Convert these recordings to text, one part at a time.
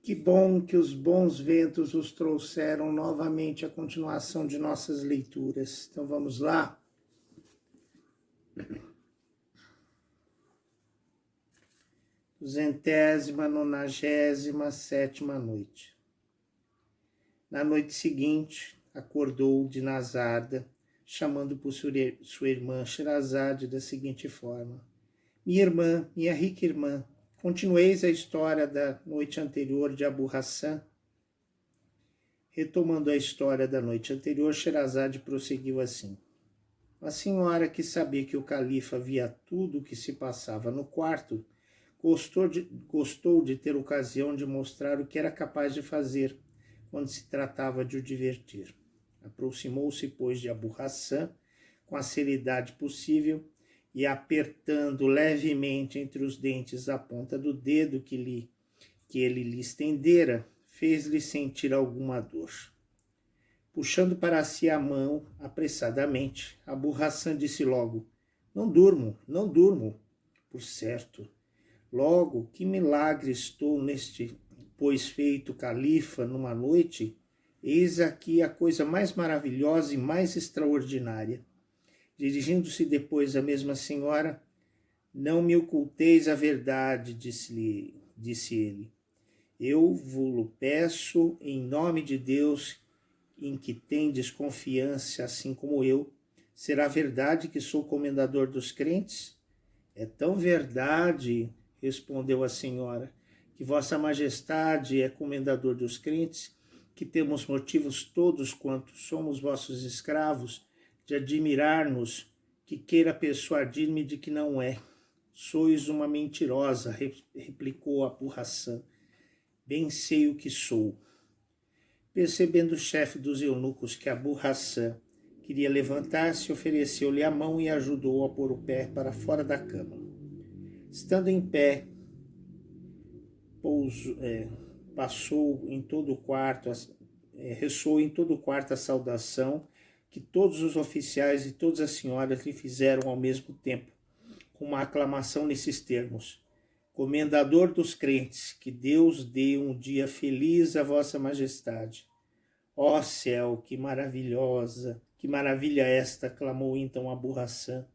Que bom que os bons ventos os trouxeram novamente à continuação de nossas leituras. Então vamos lá. 297ª noite. Na noite seguinte, acordou Dinazarda, chamando por sua irmã Sherazade da seguinte forma: Minha irmã, minha rica irmã, continueis a história da noite anterior de Abu Hassan. Retomando a história da noite anterior, Sherazade prosseguiu assim: A senhora, que sabia que o califa via tudo o que se passava no quarto, gostou de ter ocasião de mostrar o que era capaz de fazer quando se tratava de o divertir. Aproximou-se, pois, de Abu Hassan com a seriedade possível e, apertando levemente entre os dentes a ponta do dedo que ele lhe estendera, fez-lhe sentir alguma dor. Puxando para si a mão apressadamente, Abu Hassan disse logo: Não durmo, não durmo. Por certo, logo, que milagre estou neste, pois feito califa numa noite, eis aqui a coisa mais maravilhosa e mais extraordinária. Dirigindo-se depois à mesma senhora: Não me oculteis a verdade, disse ele. Eu vos peço, em nome de Deus, em que tendes confiança, assim como eu, será verdade que sou comendador dos crentes? É tão verdade, respondeu a senhora, que vossa majestade é comendador dos crentes, que temos motivos todos quanto somos vossos escravos, de admirar-nos, que queira persuadir-me de que não é. Sois uma mentirosa, replicou Abu Hassan. Bem sei o que sou. Percebendo o chefe dos eunucos que Abu Hassan queria levantar-se, ofereceu-lhe a mão e ajudou a pôr o pé para fora da cama. Estando em pé, passou em todo o quarto, ressoou em todo o quarto a saudação que todos os oficiais e todas as senhoras lhe fizeram ao mesmo tempo, com uma aclamação nesses termos: Comendador dos crentes, que Deus dê um dia feliz a vossa majestade. Ó céu, que maravilhosa, que maravilha esta, clamou então Abu Hassan.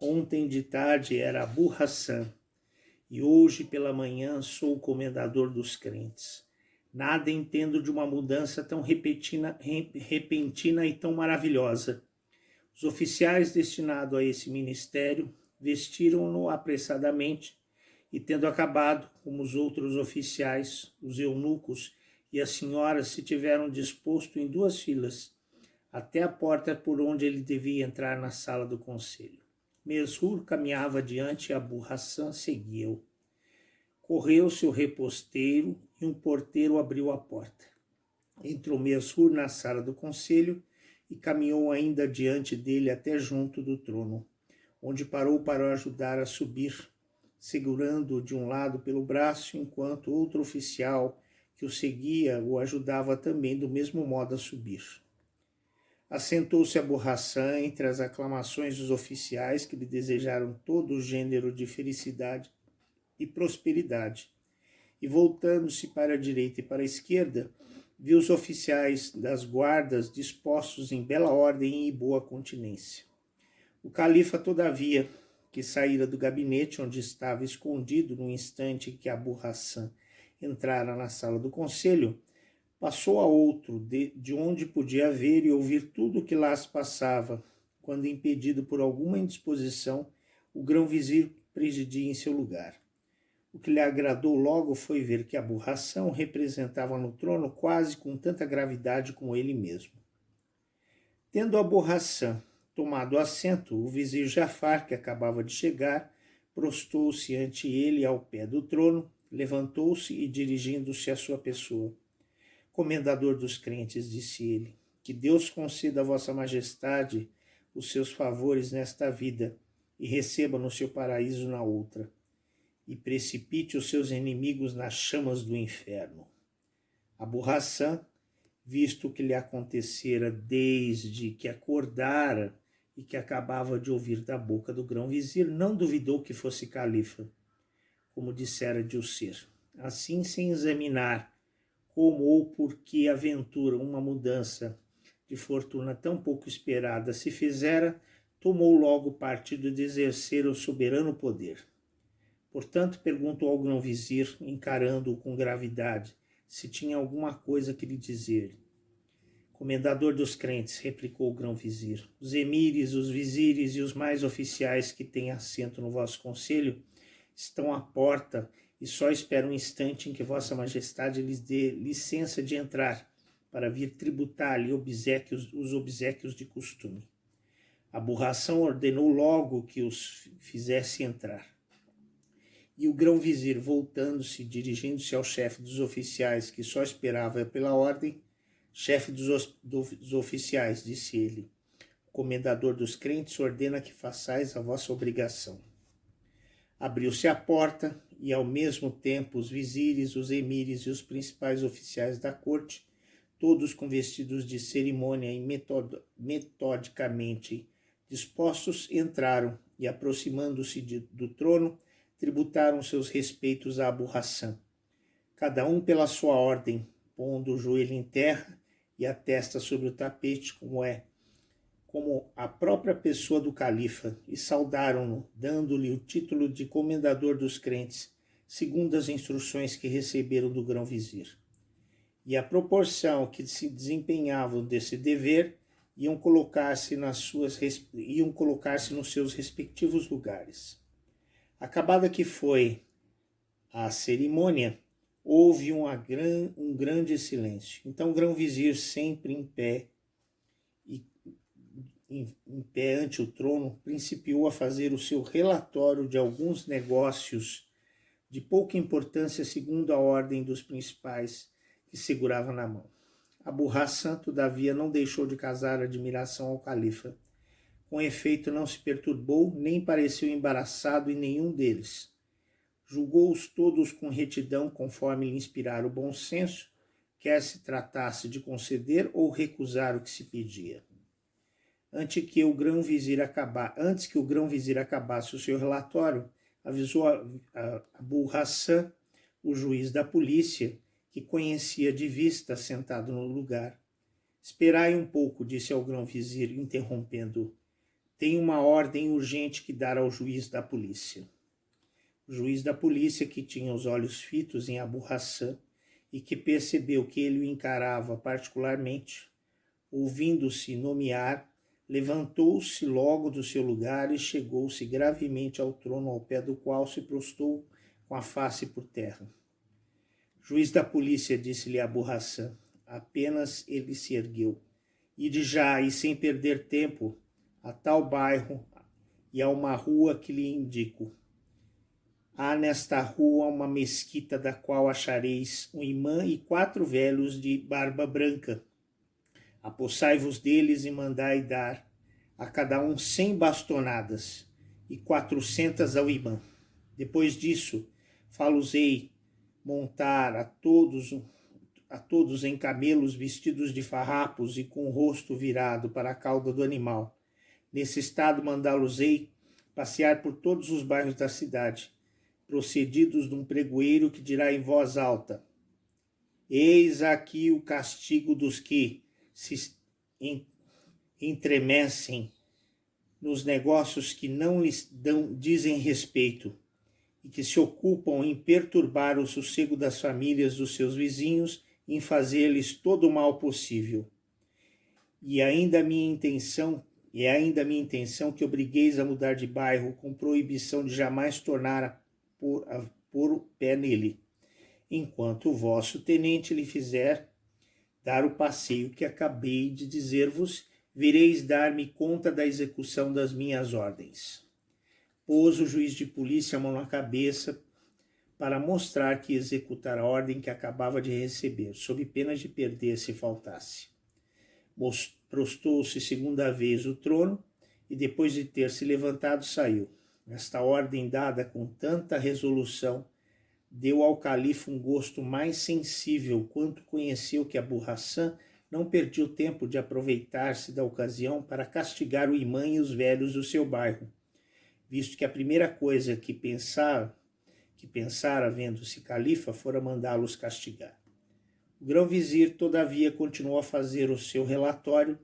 Ontem de tarde era Abu Hassan, e hoje pela manhã sou o comendador dos crentes. Nada entendo de uma mudança tão repentina e tão maravilhosa. Os oficiais destinados a esse ministério vestiram-no apressadamente e, tendo acabado, como os outros oficiais, os eunucos e as senhoras se tiveram disposto em 2 filas, até a porta por onde ele devia entrar na sala do conselho. Mesrour caminhava adiante e Abu Hassan seguia-o. Correu-se o reposteiro e um porteiro abriu a porta. Entrou Mesrour na sala do conselho e caminhou ainda diante dele até junto do trono, onde parou para o ajudar a subir, segurando-o de um lado pelo braço, enquanto outro oficial que o seguia o ajudava também do mesmo modo a subir. Assentou-se Abu Hassan entre as aclamações dos oficiais, que lhe desejaram todo o gênero de felicidade e prosperidade, e voltando-se para a direita e para a esquerda, viu os oficiais das guardas dispostos em bela ordem e boa continência. O califa, todavia, que saíra do gabinete onde estava escondido no instante em que Abu Hassan entrara na sala do conselho, passou a outro, de onde podia ver e ouvir tudo o que lá se passava, quando, impedido por alguma indisposição, o grão-vizir presidia em seu lugar. O que lhe agradou logo foi ver que Abu Hassan representava no trono quase com tanta gravidade como ele mesmo. Tendo Abu Hassan tomado assento, o vizir Jafar, que acabava de chegar, prostou-se ante ele ao pé do trono, levantou-se e, dirigindo-se à sua pessoa: Comendador dos crentes, disse ele, que Deus conceda a vossa majestade os seus favores nesta vida e receba no seu paraíso na outra, e precipite os seus inimigos nas chamas do inferno. Abu Hassan, visto o que lhe acontecera desde que acordara e que acabava de ouvir da boca do grão-vizir, não duvidou que fosse califa, como dissera de o ser. Assim, sem examinar como ou por que aventura uma mudança de fortuna tão pouco esperada se fizera, tomou logo partido de exercer o soberano poder. Portanto, perguntou ao grão-vizir, encarando-o com gravidade, se tinha alguma coisa que lhe dizer. Comendador dos crentes, replicou o grão-vizir, os emires, os vizires e os mais oficiais que têm assento no vosso conselho estão à porta e só esperam um instante em que vossa majestade lhes dê licença de entrar, para vir tributar-lhe os obséquios de costume. Abu-Hasan ordenou logo que os fizesse entrar. E o grão-vizir, voltando-se, dirigindo-se ao chefe dos oficiais, que só esperava pela ordem, chefe dos oficiais, disse ele, o comendador dos crentes ordena que façais a vossa obrigação. Abriu-se a porta e, ao mesmo tempo, os vizires, os emires e os principais oficiais da corte, todos com vestidos de cerimônia e metodicamente dispostos, entraram e, aproximando-se do trono, tributaram seus respeitos a Abu-Hasan, cada um pela sua ordem, pondo o joelho em terra e a testa sobre o tapete, como a própria pessoa do califa, e saudaram-no, dando-lhe o título de comendador dos crentes, segundo as instruções que receberam do grão-vizir. E à proporção que se desempenhavam desse dever, iam colocar-se nos seus respectivos lugares. Acabada que foi a cerimônia, houve um grande silêncio. Então o grão-vizir, sempre em pé ante o trono, principiou a fazer o seu relatório de alguns negócios de pouca importância segundo a ordem dos principais que segurava na mão. Abu-Hasan, todavia, não deixou de causar admiração ao califa. Com efeito, não se perturbou, nem pareceu embaraçado em nenhum deles. Julgou-os todos com retidão, conforme lhe inspirara o bom senso, quer se tratasse de conceder ou recusar o que se pedia. Antes que o grão-vizir acabasse o seu relatório, avisou a Abu-Hasan, o juiz da polícia, que conhecia de vista, sentado no lugar. Esperai um pouco, disse ao grão-vizir, interrompendo-o. Tenho uma ordem urgente que dar ao juiz da polícia. O juiz da polícia, que tinha os olhos fitos em Abu-Hasan e que percebeu que ele o encarava particularmente, ouvindo-se nomear, levantou-se logo do seu lugar e chegou-se gravemente ao trono, ao pé do qual se prostou com a face por terra. Juiz da polícia, disse-lhe Abu-Hasan, apenas ele se ergueu. Ide já, e sem perder tempo, a tal bairro e a uma rua que lhe indico. Há nesta rua uma mesquita da qual achareis um imã e 4 velhos de barba branca. Apossai-vos deles e mandai dar a cada um 100 bastonadas e 400 ao imã. Depois disso, fá-los-ei montar a todos em camelos vestidos de farrapos e com o rosto virado para a cauda do animal. Nesse estado, mandá-los-ei passear por todos os bairros da cidade, procedidos de um pregoeiro que dirá em voz alta: eis aqui o castigo dos que se entremecem nos negócios que não lhes dizem respeito e que se ocupam em perturbar o sossego das famílias dos seus vizinhos e em fazer-lhes todo o mal possível. E ainda a minha intenção que obrigueis a mudar de bairro com proibição de jamais tornar a pôr o pé nele, enquanto o vosso tenente lhe fizer dar o passeio que acabei de dizer-vos, vireis dar-me conta da execução das minhas ordens. Pôs o juiz de polícia a mão na cabeça para mostrar que executara a ordem que acabava de receber, sob pena de perder se faltasse. Prostou-se segunda vez o trono e, depois de ter se levantado, saiu. Esta ordem, dada com tanta resolução, deu ao califa um gosto mais sensível, quanto conheceu que Abu-Hasan não perdia o tempo de aproveitar-se da ocasião para castigar o imã e os velhos do seu bairro, visto que a primeira coisa que pensara vendo-se califa fora mandá-los castigar. O grão-vizir, todavia, continuou a fazer o seu relatório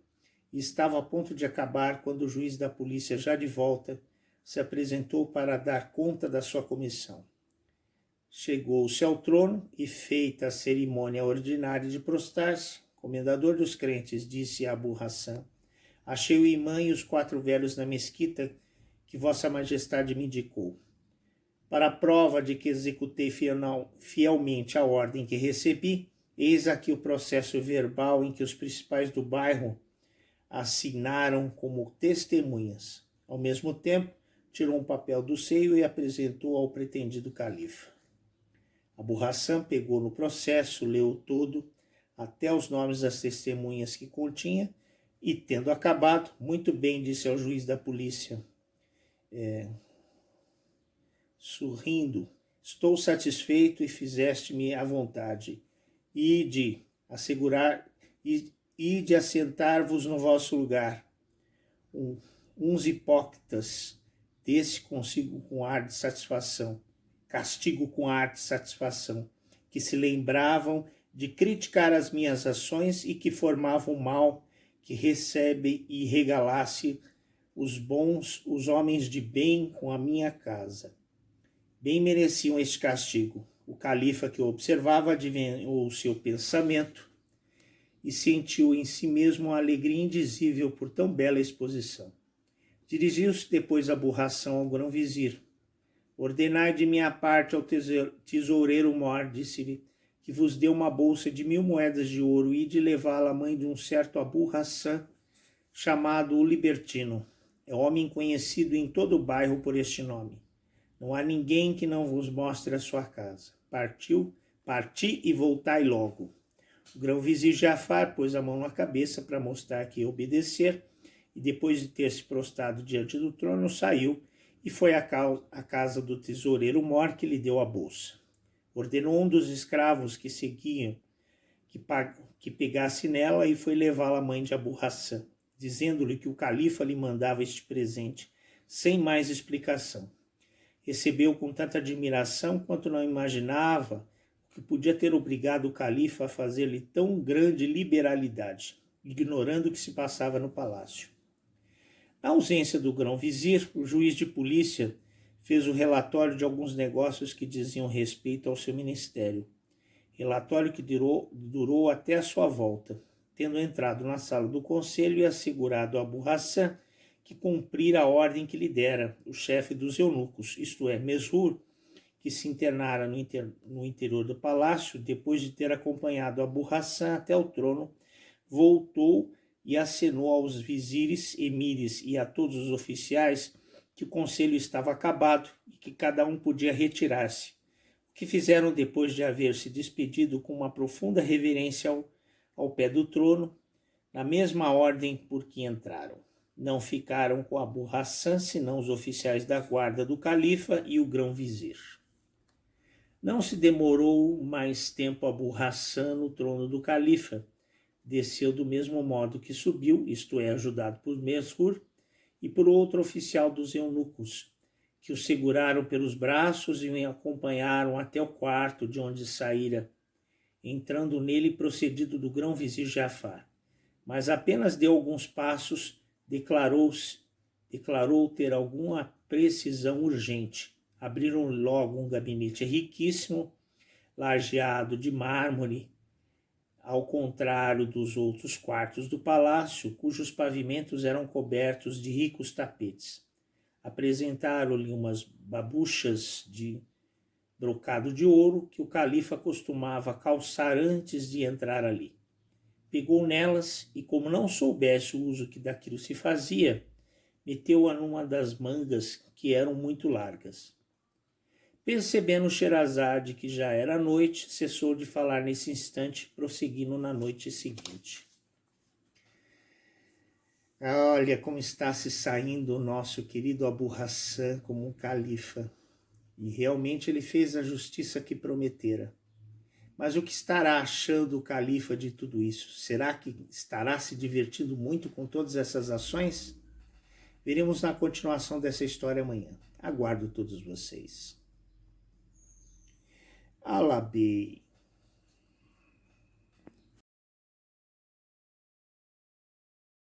e estava a ponto de acabar quando o juiz da polícia, já de volta, se apresentou para dar conta da sua comissão. Chegou-se ao trono e, feita a cerimônia ordinária de prostrar-se, comendador dos crentes, disse a Abu Hassan: achei o imã e os 4 velhos na mesquita que vossa majestade me indicou. Para a prova de que executei fielmente a ordem que recebi, eis aqui o processo verbal em que os principais do bairro assinaram como testemunhas. Ao mesmo tempo, tirou um papel do seio e apresentou ao pretendido califa. Abu Hassan pegou no processo, leu todo, até os nomes das testemunhas que continha, e, tendo acabado, muito bem, disse ao juiz da polícia, sorrindo: estou satisfeito e fizeste-me à vontade, e de assentar-vos no vosso lugar. Uns hipócritas, desse consigo com ar de satisfação, castigo com ar de satisfação, que se lembravam de criticar as minhas ações e que formavam mal, que recebe e regalasse os homens de bem com a minha casa. Bem mereciam este castigo. O califa, que o observava, adivinhou o seu pensamento e sentiu em si mesmo uma alegria indizível por tão bela exposição. Dirigiu-se depois a Abu Hassan ao grão-vizir. Ordenai de minha parte ao tesoureiro Mor, disse-lhe, que vos dê uma bolsa de 1000 moedas de ouro e de levá-la à mãe de um certo Abu Hassan, chamado o Libertino. É homem conhecido em todo o bairro por este nome. Não há ninguém que não vos mostre a sua casa. Parti e voltai logo. O grão-vizir Jafar pôs a mão na cabeça para mostrar que ia obedecer e, depois de ter se prostrado diante do trono, saiu e foi à casa do tesoureiro Mor, que lhe deu a bolsa. Ordenou um dos escravos que seguiam que pegasse nela e foi levá-la à mãe de Abu Hassan, dizendo-lhe que o califa lhe mandava este presente, sem mais explicação. Recebeu com tanta admiração quanto não imaginava o que podia ter obrigado o califa a fazer-lhe tão grande liberalidade, ignorando o que se passava no palácio. Na ausência do grão-vizir, o juiz de polícia fez o relatório de alguns negócios que diziam respeito ao seu ministério. Relatório que durou até a sua volta, tendo entrado na sala do conselho e assegurado a Abu Hassan que cumprira a ordem que lhe dera o chefe dos eunucos, isto é, Mesrur, que se internara no interior do palácio, depois de ter acompanhado Abu Hassan até o trono, voltou e acenou aos vizires, emires e a todos os oficiais que o conselho estava acabado e que cada um podia retirar-se, o que fizeram depois de haver se despedido com uma profunda reverência ao pé do trono, na mesma ordem por que entraram. Não ficaram com Abu Hassan senão os oficiais da guarda do califa e o grão-vizir. Não se demorou mais tempo Abu Hassan no trono do califa. Desceu do mesmo modo que subiu, isto é, ajudado por Mesrur e por outro oficial dos eunucos, que o seguraram pelos braços e o acompanharam até o quarto de onde saíra, entrando nele procedido do grão-vizir Jafar. Mas apenas deu alguns passos, declarou ter alguma precisão urgente. Abriram logo um gabinete riquíssimo, lajeado de mármore, ao contrário dos outros quartos do palácio, cujos pavimentos eram cobertos de ricos tapetes. Apresentaram-lhe umas babuchas de brocado de ouro que o califa costumava calçar antes de entrar ali. Pegou nelas e, como não soubesse o uso que daquilo se fazia, meteu-a numa das mangas que eram muito largas. Percebendo Sherazade que já era noite, cessou de falar nesse instante, prosseguindo na noite seguinte. Olha como está se saindo o nosso querido Abu Hassan como um califa. E realmente ele fez a justiça que prometera. Mas o que estará achando o califa de tudo isso? Será que estará se divertindo muito com todas essas ações? Veremos na continuação dessa história amanhã. Aguardo todos vocês. Alabei.